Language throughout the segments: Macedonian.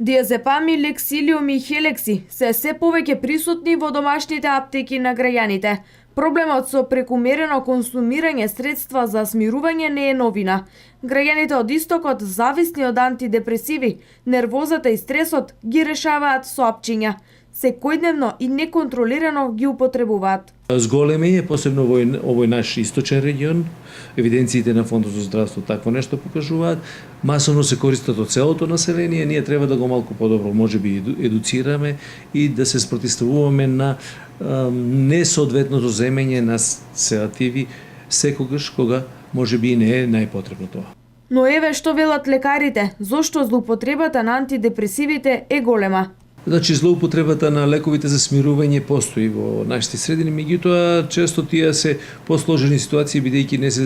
Диазепам, лексилиум и хелекси се повеќе присутни во домашните аптеки на граѓаните. Проблемот со прекумерено консумирање средства за смирување не е новина. Граѓаните од истокот, зависни од антидепресиви, нервозата и стресот, ги решаваат со апчиња. Секојдневно и неконтролирано ги употребуваат. Зголемење, посебно во овој наш источен регион, евиденциите на Фондот за здравство такво нешто покажуваат, масовно се користат од целото население, ние треба да го малку подобро можеби едуцираме и да се спротивставуваме на несоодветното земење на седативи секогаш кога можеби и не е најпотребно тоа. Но еве што велат лекарите, зошто злоупотребата на антидепресивите е голема. Значи, злоупотребата на лековите за смирување постои во нашите средини, меѓутоа често тие се посложени ситуации, бидејќи не се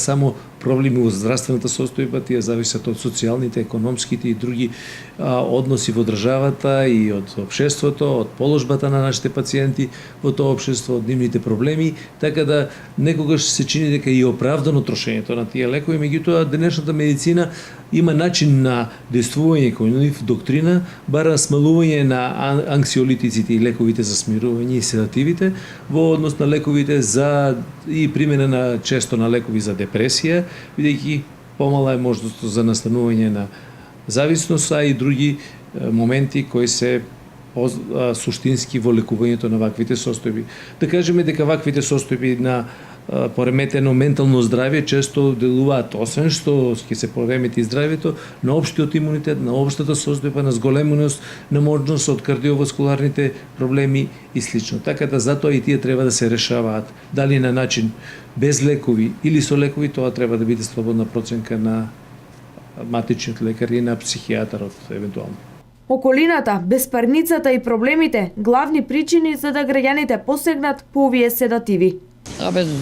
само проблеми во здравствената состојба, тие зависат од социјалните, економските и други односи во државата и од општеството, од положбата на нашите пациенти во тоа општество, од нивните проблеми, така да некогаш се чини дека и оправдано трошењето на тие лекови, меѓутоа денешната медицина има начин на действување кој нив доктрина, бара смалување на анксиолитиците и лековите за смирување и седативите во однос на лековите за и примена на често на лекови за депресија, бидејќи помала е можноста за настанување на зависност, а и други моменти кои се суштински во лекувањето на ваквите состојби. Да кажеме дека ваквите состојби на пореметено ментално здравје често делуваат, освен што ќе се поремети здравјето, на општиот имунитет, на општата состојба, на зголеменост, на можност од кардиоваскуларните проблеми и слично. Така да затоа и тие треба да се решаваат. Дали на начин без лекови или со лекови, тоа треба да биде слободна проценка на матичниот лекар и на психијатарот евентуално. Околината, беспарницата и проблемите главни причини за да граѓаните посегнат по овие седативи.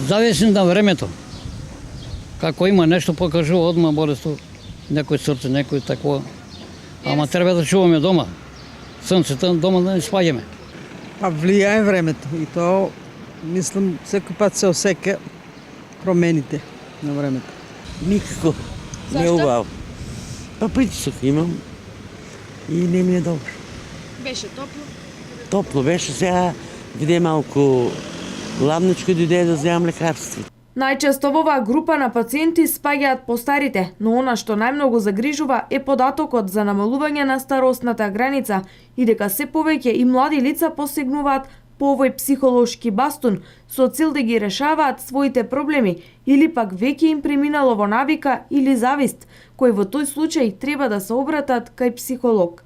Зависи на времето. Како има нешто покажува одма болест, некој срце, некој такво. Ама треба да чуваме дома. Сонцето дома да не спаѓаме. Влијае времето и тоа мислам секој пат се осеќа промените на времето. Никако. Не е убаво. Притисок имам и не ми е добро. Беше топло? Топло беше, сега виде малку ладничко дојде да земам лекарство. Најчесто во оваа група на пациенти спаѓаат постарите, но она што најмногу загрижува е податокот за намалување на старосната граница и дека се повеќе и млади лица посегнуваат по овој психолошки бастун со цел да ги решаваат своите проблеми или пак веќе им преминало во навика или завист, кој во тој случај треба да се обратат кај психолог.